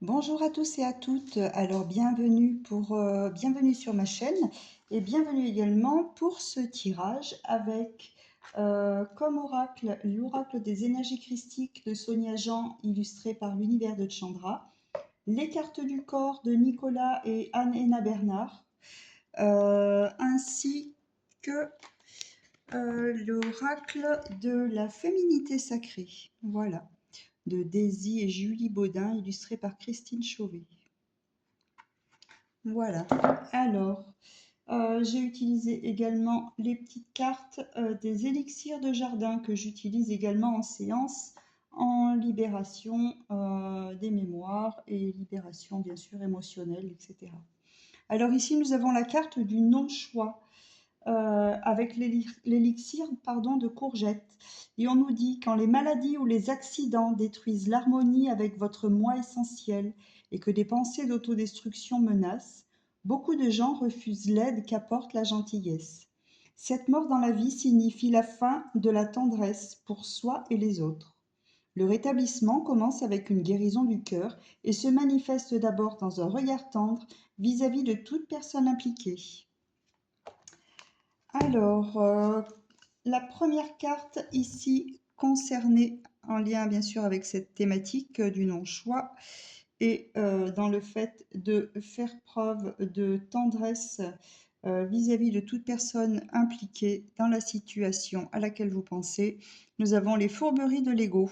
Bonjour à tous et à toutes. Alors bienvenue sur ma chaîne et bienvenue également pour ce tirage avec comme oracle l'oracle des énergies christiques de Sonia Jean illustré par l'univers de Chandra, les cartes du corps de Nicolas et Anne-Héna Bernard, ainsi que l'oracle de la féminité sacrée. Voilà, de Daisy et Julie Baudin, illustré par Christine Chauvet. Voilà. Alors, j'ai utilisé également les petites cartes des élixirs de jardin que j'utilise également en séance en libération des mémoires et libération bien sûr émotionnelle, etc. Alors ici, nous avons la carte du non-choix avec l'élixir de courgette. Et on nous dit quand les maladies ou les accidents détruisent l'harmonie avec votre moi essentiel et que des pensées d'autodestruction menacent, beaucoup de gens refusent l'aide qu'apporte la gentillesse. Cette mort dans la vie signifie la fin de la tendresse pour soi et les autres. Le rétablissement commence avec une guérison du cœur et se manifeste d'abord dans un regard tendre vis-à-vis de toute personne impliquée. Alors, la première carte ici concernée en lien bien sûr avec cette thématique du non-choix et dans le fait de faire preuve de tendresse vis-à-vis de toute personne impliquée dans la situation à laquelle vous pensez, nous avons les fourberies de l'ego.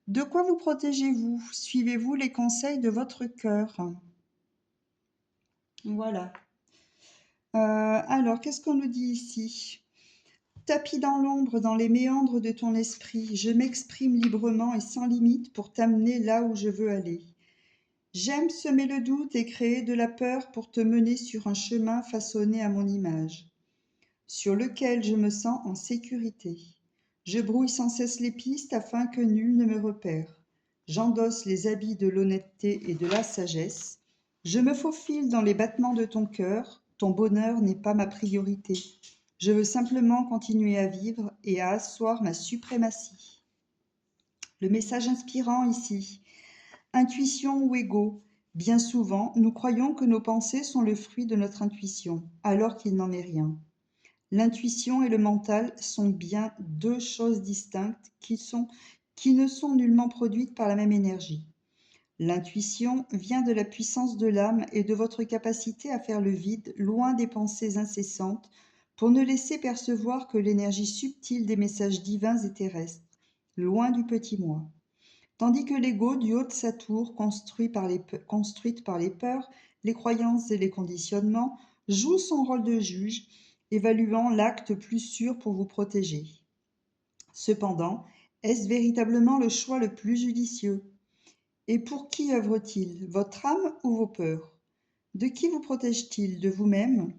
De quoi vous protégez-vous? Suivez-vous les conseils de votre cœur? Voilà. Alors, qu'est-ce qu'on nous dit ici? Tapis dans l'ombre, dans les méandres de ton esprit, je m'exprime librement et sans limite pour t'amener là où je veux aller. J'aime semer le doute et créer de la peur pour te mener sur un chemin façonné à mon image, sur lequel je me sens en sécurité. Je brouille sans cesse les pistes afin que nul ne me repère. J'endosse les habits de l'honnêteté et de la sagesse. Je me faufile dans les battements de ton cœur. Ton bonheur n'est pas ma priorité. Je veux simplement continuer à vivre et à asseoir ma suprématie. Le message inspirant ici. Intuition ou ego? Bien souvent, nous croyons que nos pensées sont le fruit de notre intuition, alors qu'il n'en est rien. L'intuition et le mental sont bien deux choses distinctes qui ne sont nullement produites par la même énergie. L'intuition vient de la puissance de l'âme et de votre capacité à faire le vide, loin des pensées incessantes, pour ne laisser percevoir que l'énergie subtile des messages divins et terrestres, loin du petit moi. Tandis que l'ego, du haut de sa tour, construite par les peurs, les croyances et les conditionnements, joue son rôle de juge, évaluant l'acte plus sûr pour vous protéger. Cependant, est-ce véritablement le choix le plus judicieux? Et pour qui œuvre-t-il, votre âme ou vos peurs? De qui vous protège-t-il? De vous-même?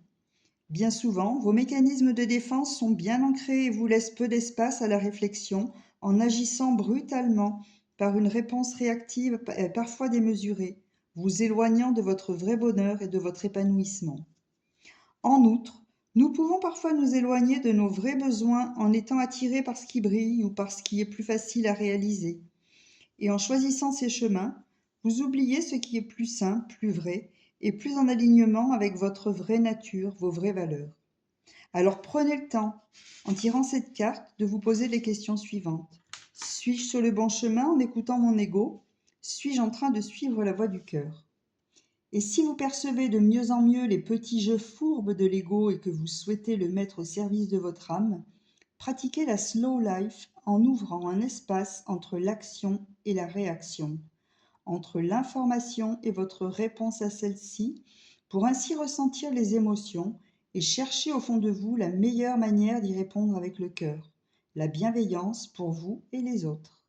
Bien souvent, vos mécanismes de défense sont bien ancrés et vous laissent peu d'espace à la réflexion en agissant brutalement par une réponse réactive parfois démesurée, vous éloignant de votre vrai bonheur et de votre épanouissement. En outre, nous pouvons parfois nous éloigner de nos vrais besoins en étant attirés par ce qui brille ou par ce qui est plus facile à réaliser. Et en choisissant ces chemins, vous oubliez ce qui est plus sain, plus vrai et plus en alignement avec votre vraie nature, vos vraies valeurs. Alors prenez le temps, en tirant cette carte, de vous poser les questions suivantes. Suis-je sur le bon chemin en écoutant mon ego? Suis-je en train de suivre la voie du cœur? Et si vous percevez de mieux en mieux les petits jeux fourbes de l'ego et que vous souhaitez le mettre au service de votre âme, pratiquez la slow life en ouvrant un espace entre l'action et la réaction, entre l'information et votre réponse à celle-ci, pour ainsi ressentir les émotions et chercher au fond de vous la meilleure manière d'y répondre avec le cœur, la bienveillance pour vous et les autres.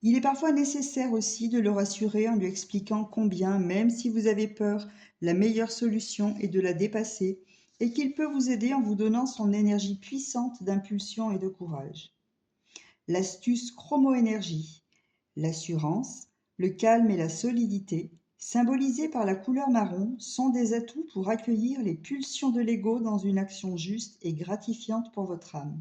Il est parfois nécessaire aussi de le rassurer en lui expliquant combien, même si vous avez peur, la meilleure solution est de la dépasser et qu'il peut vous aider en vous donnant son énergie puissante d'impulsion et de courage. L'astuce chromo-énergie, l'assurance, le calme et la solidité, symbolisés par la couleur marron, sont des atouts pour accueillir les pulsions de l'ego dans une action juste et gratifiante pour votre âme.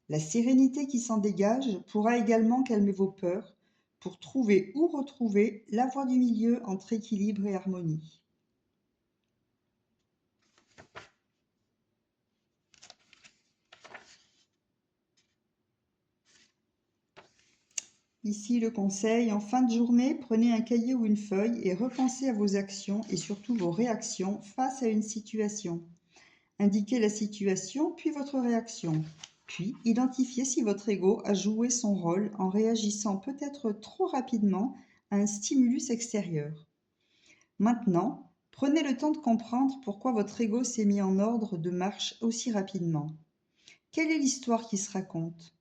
La sérénité qui s'en dégage pourra également calmer vos peurs, pour trouver ou retrouver la voie du milieu entre équilibre et harmonie. Ici le conseil, en fin de journée, prenez un cahier ou une feuille et repensez à vos actions et surtout vos réactions face à une situation. Indiquez la situation puis votre réaction. Puis identifiez si votre ego a joué son rôle en réagissant peut-être trop rapidement à un stimulus extérieur. Maintenant, prenez le temps de comprendre pourquoi votre ego s'est mis en ordre de marche aussi rapidement. Quelle est l'histoire qui se raconte?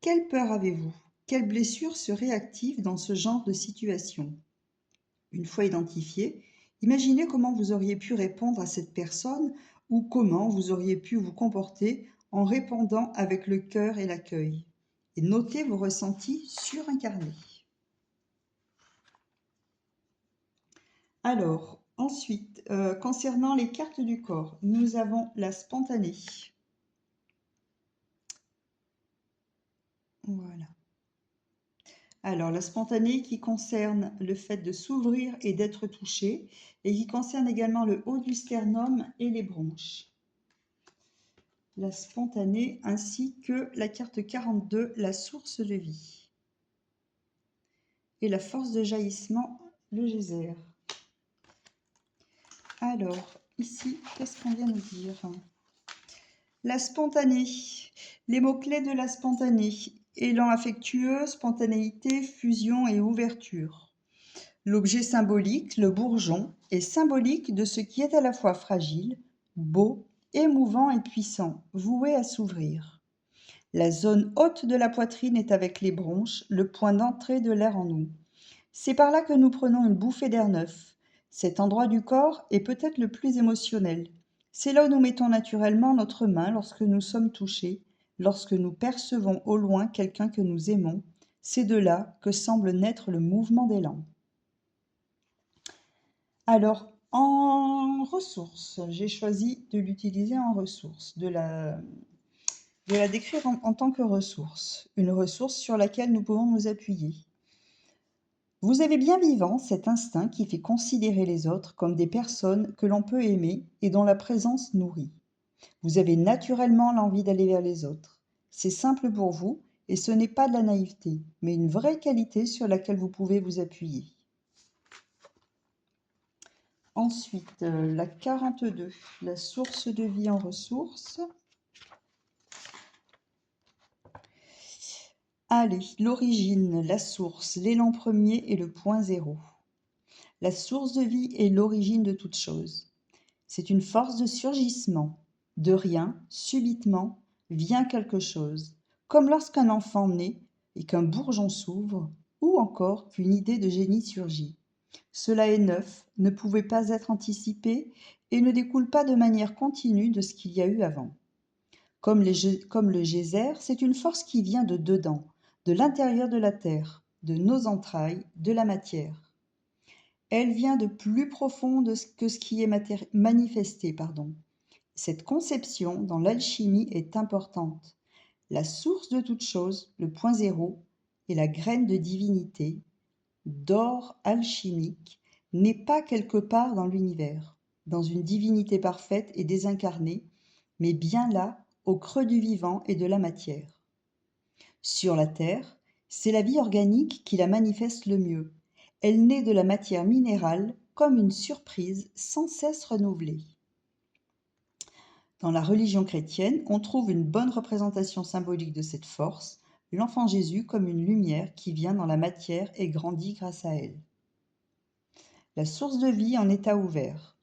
Quelle peur avez-vous? Quelle blessure se réactive dans ce genre de situation? Une fois identifié, imaginez comment vous auriez pu répondre à cette personne ou comment vous auriez pu vous comporter en répondant avec le cœur et l'accueil. Et notez vos ressentis sur un carnet. Alors, ensuite, concernant les cartes du corps, nous avons la spontanée. Voilà. Alors, la spontanée qui concerne le fait de s'ouvrir et d'être touché, et qui concerne également le haut du sternum et les bronches. La spontanée ainsi que la carte 42, la source de vie. Et la force de jaillissement, le geyser. Alors, ici, qu'est-ce qu'on vient nous dire? La spontanée. Les mots-clés de la spontanée. Élan affectueux, spontanéité, fusion et ouverture. L'objet symbolique, le bourgeon, est symbolique de ce qui est à la fois fragile, beau, émouvant et puissant, voué à s'ouvrir. La zone haute de la poitrine est avec les bronches, le point d'entrée de l'air en nous. C'est par là que nous prenons une bouffée d'air neuf. Cet endroit du corps est peut-être le plus émotionnel. C'est là où nous mettons naturellement notre main lorsque nous sommes touchés, lorsque nous percevons au loin quelqu'un que nous aimons. C'est de là que semble naître le mouvement d'élan. Alors, en ressources, j'ai choisi de l'utiliser en ressources, de la décrire en tant que ressource, une ressource sur laquelle nous pouvons nous appuyer. Vous avez bien vivant cet instinct qui fait considérer les autres comme des personnes que l'on peut aimer et dont la présence nourrit. Vous avez naturellement l'envie d'aller vers les autres. C'est simple pour vous et ce n'est pas de la naïveté, mais une vraie qualité sur laquelle vous pouvez vous appuyer. Ensuite, la 42, la source de vie en ressources. Allez, l'origine, la source, l'élan premier et le point zéro. La source de vie est l'origine de toute chose. C'est une force de surgissement. De rien, subitement, vient quelque chose, comme lorsqu'un enfant naît et qu'un bourgeon s'ouvre, ou encore qu'une idée de génie surgit. Cela est neuf, ne pouvait pas être anticipé et ne découle pas de manière continue de ce qu'il y a eu avant. Comme le geyser, c'est une force qui vient de dedans, de l'intérieur de la terre, de nos entrailles, de la matière. Elle vient de plus profond que ce qui est manifesté. Cette conception dans l'alchimie est importante. La source de toute chose, le point zéro, et la graine de divinité, d'or alchimique, n'est pas quelque part dans l'univers, dans une divinité parfaite et désincarnée, mais bien là, au creux du vivant et de la matière. Sur la Terre, c'est la vie organique qui la manifeste le mieux. Elle naît de la matière minérale comme une surprise sans cesse renouvelée. Dans la religion chrétienne, on trouve une bonne représentation symbolique de cette force, l'enfant Jésus comme une lumière qui vient dans la matière et grandit grâce à elle. La source de vie en état ouvert.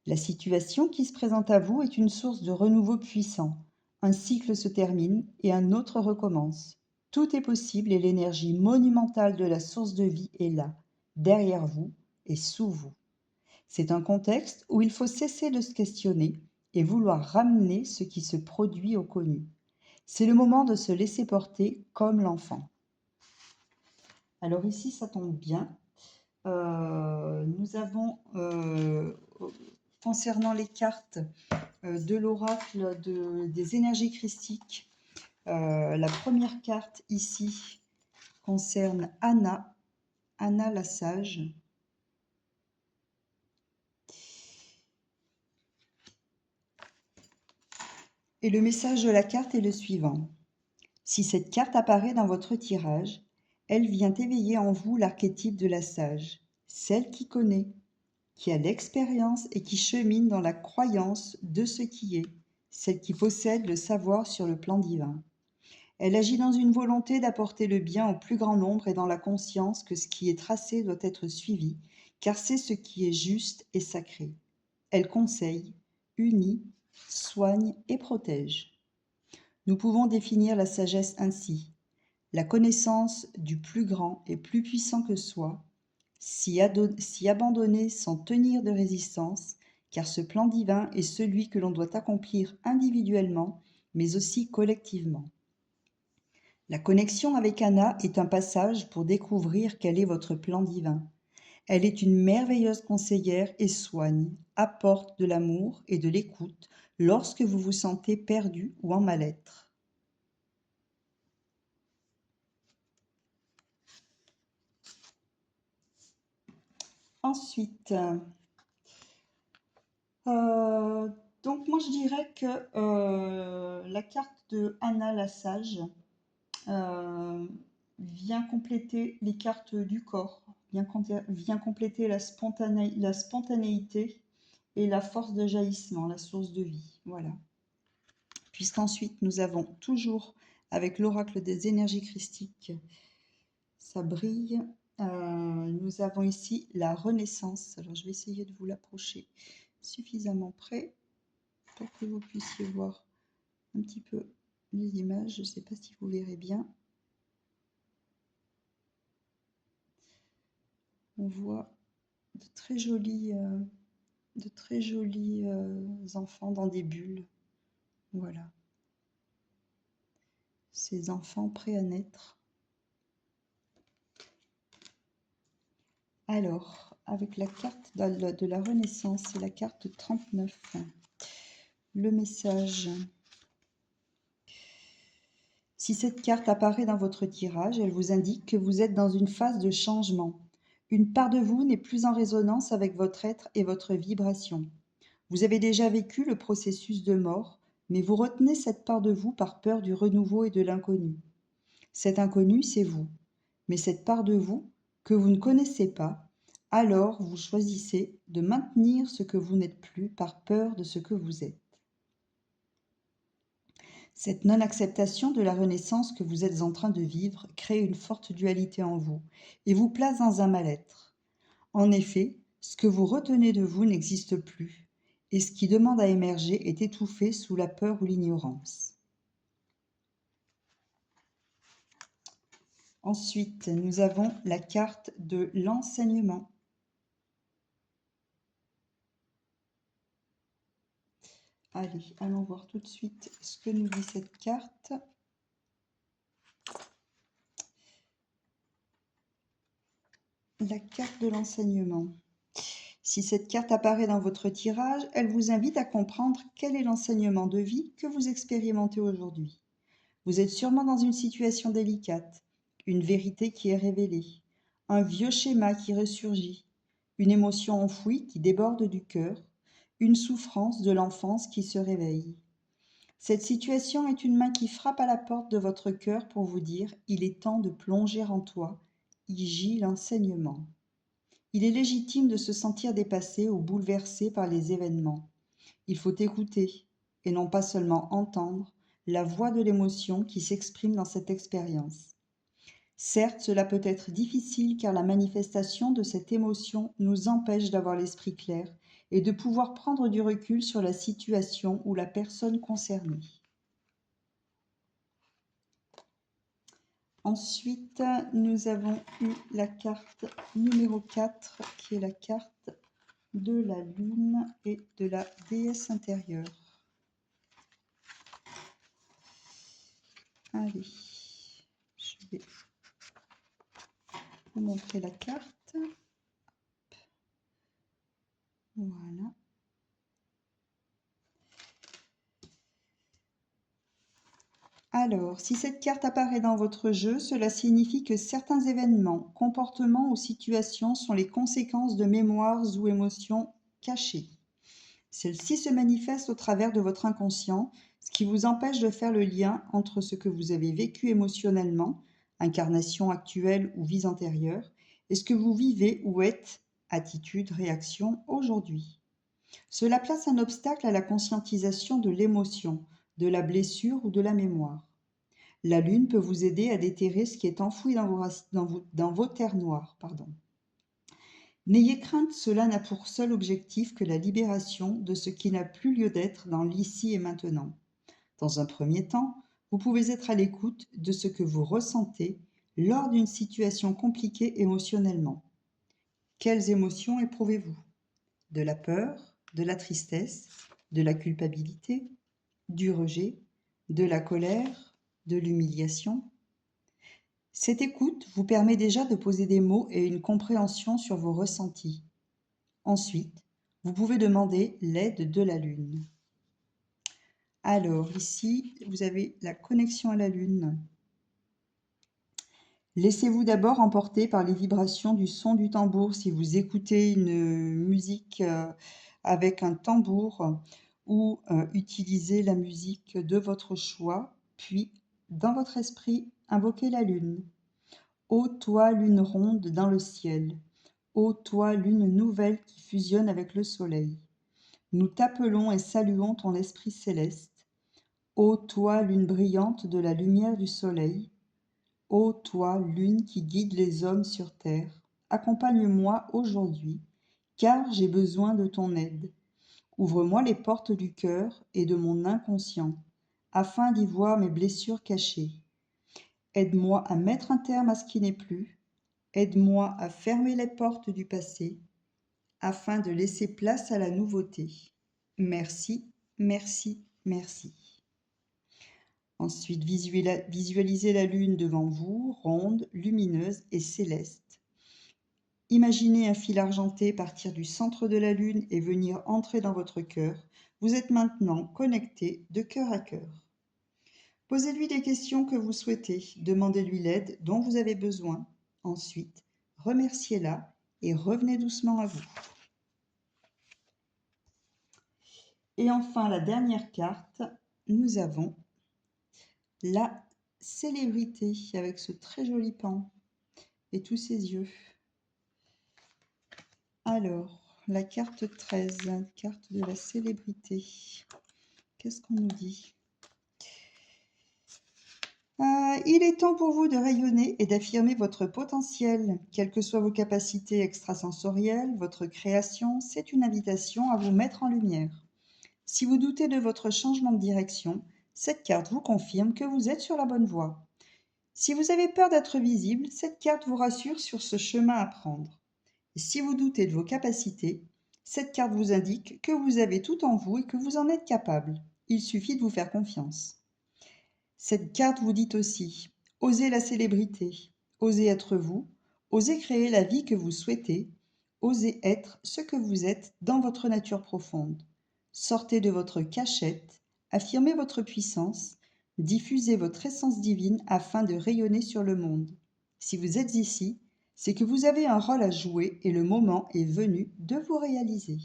La situation qui se présente à vous est une source de renouveau puissant. Un cycle se termine et un autre recommence. Tout est possible et l'énergie monumentale de la source de vie est là, derrière vous et sous vous. C'est un contexte où il faut cesser de se questionner et vouloir ramener ce qui se produit au connu. C'est le moment de se laisser porter comme l'enfant. Alors ici, ça tombe bien. Nous avons, concernant les cartes de l'oracle des énergies christiques, la première carte ici concerne Anna la sage. Et le message de la carte est le suivant. Si cette carte apparaît dans votre tirage, elle vient éveiller en vous l'archétype de la sage, celle qui connaît, qui a l'expérience et qui chemine dans la croyance de ce qui est, celle qui possède le savoir sur le plan divin. Elle agit dans une volonté d'apporter le bien au plus grand nombre et dans la conscience que ce qui est tracé doit être suivi, car c'est ce qui est juste et sacré. Elle conseille, unit, soigne et protège. Nous pouvons définir la sagesse ainsi. La connaissance du plus grand et plus puissant que soi, s'y abandonner sans tenir de résistance, car ce plan divin est celui que l'on doit accomplir individuellement, mais aussi collectivement. La connexion avec Anna est un passage pour découvrir quel est votre plan divin. Elle est une merveilleuse conseillère et soigne, apporte de l'amour et de l'écoute lorsque vous vous sentez perdu ou en mal-être. Ensuite, donc moi je dirais que la carte de Anna la sage vient compléter les cartes du corps, vient compléter la spontanéité et la force de jaillissement, la source de vie. Voilà. Puisqu'ensuite nous avons toujours avec l'oracle des énergies christiques, ça brille. Nous avons ici la renaissance. Alors je vais essayer de vous l'approcher suffisamment près pour que vous puissiez voir un petit peu les images. Je ne sais pas si vous verrez bien. On voit de très jolis enfants dans des bulles. Voilà. Ces enfants prêts à naître. Alors, avec la carte de la Renaissance, c'est la carte 39. Le message. Si cette carte apparaît dans votre tirage, elle vous indique que vous êtes dans une phase de changement. Une part de vous n'est plus en résonance avec votre être et votre vibration. Vous avez déjà vécu le processus de mort, mais vous retenez cette part de vous par peur du renouveau et de l'inconnu. Cet inconnu, c'est vous. Mais cette part de vous, que vous ne connaissez pas, alors vous choisissez de maintenir ce que vous n'êtes plus par peur de ce que vous êtes. Cette non-acceptation de la renaissance que vous êtes en train de vivre crée une forte dualité en vous et vous place dans un mal-être. En effet, ce que vous retenez de vous n'existe plus, et ce qui demande à émerger est étouffé sous la peur ou l'ignorance. Ensuite, nous avons la carte de l'enseignement. Allez, allons voir tout de suite ce que nous dit cette carte. La carte de l'enseignement. Si cette carte apparaît dans votre tirage, elle vous invite à comprendre quel est l'enseignement de vie que vous expérimentez aujourd'hui. Vous êtes sûrement dans une situation délicate, une vérité qui est révélée, un vieux schéma qui ressurgit, une émotion enfouie qui déborde du cœur, une souffrance de l'enfance qui se réveille. Cette situation est une main qui frappe à la porte de votre cœur pour vous dire « Il est temps de plonger en toi, y gît l'enseignement ». Il est légitime de se sentir dépassé ou bouleversé par les événements. Il faut écouter, et non pas seulement entendre, la voix de l'émotion qui s'exprime dans cette expérience. Certes, cela peut être difficile car la manifestation de cette émotion nous empêche d'avoir l'esprit clair et de pouvoir prendre du recul sur la situation ou la personne concernée. Ensuite, nous avons eu la carte numéro 4 qui est la carte de la lune et de la déesse intérieure. Allez, je vais vous montrer la carte. Voilà. Alors, si cette carte apparaît dans votre jeu, cela signifie que certains événements, comportements ou situations sont les conséquences de mémoires ou émotions cachées. Celles-ci se manifestent au travers de votre inconscient, ce qui vous empêche de faire le lien entre ce que vous avez vécu émotionnellement, incarnation actuelle ou vie antérieure, et ce que vous vivez ou êtes, attitude, réaction, aujourd'hui. Cela place un obstacle à la conscientisation de l'émotion, de la blessure ou de la mémoire. La lune peut vous aider à déterrer ce qui est enfoui dans vos terres noires. N'ayez crainte, cela n'a pour seul objectif que la libération de ce qui n'a plus lieu d'être dans l'ici et maintenant. Dans un premier temps, vous pouvez être à l'écoute de ce que vous ressentez lors d'une situation compliquée émotionnellement. Quelles émotions éprouvez-vous? De la peur, de la tristesse, de la culpabilité, du rejet, de la colère, de l'humiliation? Cette écoute vous permet déjà de poser des mots et une compréhension sur vos ressentis. Ensuite, vous pouvez demander l'aide de la Lune. Alors, ici, vous avez la connexion à la Lune. Laissez-vous d'abord emporter par les vibrations du son du tambour. Si vous écoutez une musique avec un tambour ou utilisez la musique de votre choix, puis, dans votre esprit, invoquez la Lune. Ô toi, lune ronde dans le ciel, ô toi, lune nouvelle qui fusionne avec le soleil, nous t'appelons et saluons ton esprit céleste. Ô toi, lune brillante de la lumière du soleil, ô toi, lune qui guide les hommes sur terre, accompagne-moi aujourd'hui, car j'ai besoin de ton aide. Ouvre-moi les portes du cœur et de mon inconscient, afin d'y voir mes blessures cachées. Aide-moi à mettre un terme à ce qui n'est plus. Aide-moi à fermer les portes du passé afin de laisser place à la nouveauté. Merci, merci, merci. Ensuite, visualisez la lune devant vous, ronde, lumineuse et céleste. Imaginez un fil argenté partir du centre de la lune et venir entrer dans votre cœur. Vous êtes maintenant connecté de cœur à cœur. Posez-lui des questions que vous souhaitez, demandez-lui l'aide dont vous avez besoin. Ensuite, remerciez-la et revenez doucement à vous. Et enfin, la dernière carte, nous avons la célébrité avec ce très joli pan et tous ses yeux. Alors, la carte 13, carte de la célébrité. Qu'est-ce qu'on nous dit? Il est temps pour vous de rayonner et d'affirmer votre potentiel. Quelles que soient vos capacités extrasensorielles, votre création, c'est une invitation à vous mettre en lumière. Si vous doutez de votre changement de direction, cette carte vous confirme que vous êtes sur la bonne voie. Si vous avez peur d'être visible, cette carte vous rassure sur ce chemin à prendre. Et si vous doutez de vos capacités, cette carte vous indique que vous avez tout en vous et que vous en êtes capable. Il suffit de vous faire confiance. Cette carte vous dit aussi, osez la célébrité, osez être vous, osez créer la vie que vous souhaitez, osez être ce que vous êtes dans votre nature profonde. Sortez de votre cachette, affirmez votre puissance, diffusez votre essence divine afin de rayonner sur le monde. Si vous êtes ici, c'est que vous avez un rôle à jouer et le moment est venu de vous réaliser.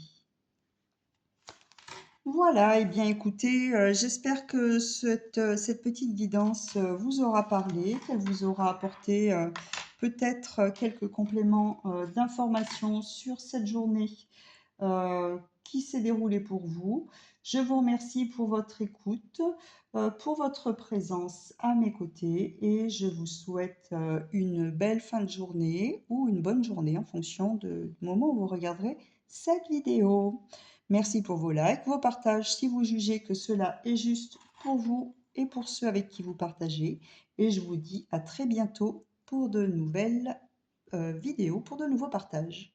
Voilà, et bien écoutez, j'espère que cette petite guidance vous aura parlé, qu'elle vous aura apporté peut-être quelques compléments d'informations sur cette journée qui s'est déroulée pour vous. Je vous remercie pour votre écoute, pour votre présence à mes côtés et je vous souhaite une belle fin de journée ou une bonne journée en fonction du moment où vous regarderez cette vidéo. Merci pour vos likes, vos partages si vous jugez que cela est juste pour vous et pour ceux avec qui vous partagez. Et je vous dis à très bientôt pour de nouvelles vidéos, pour de nouveaux partages.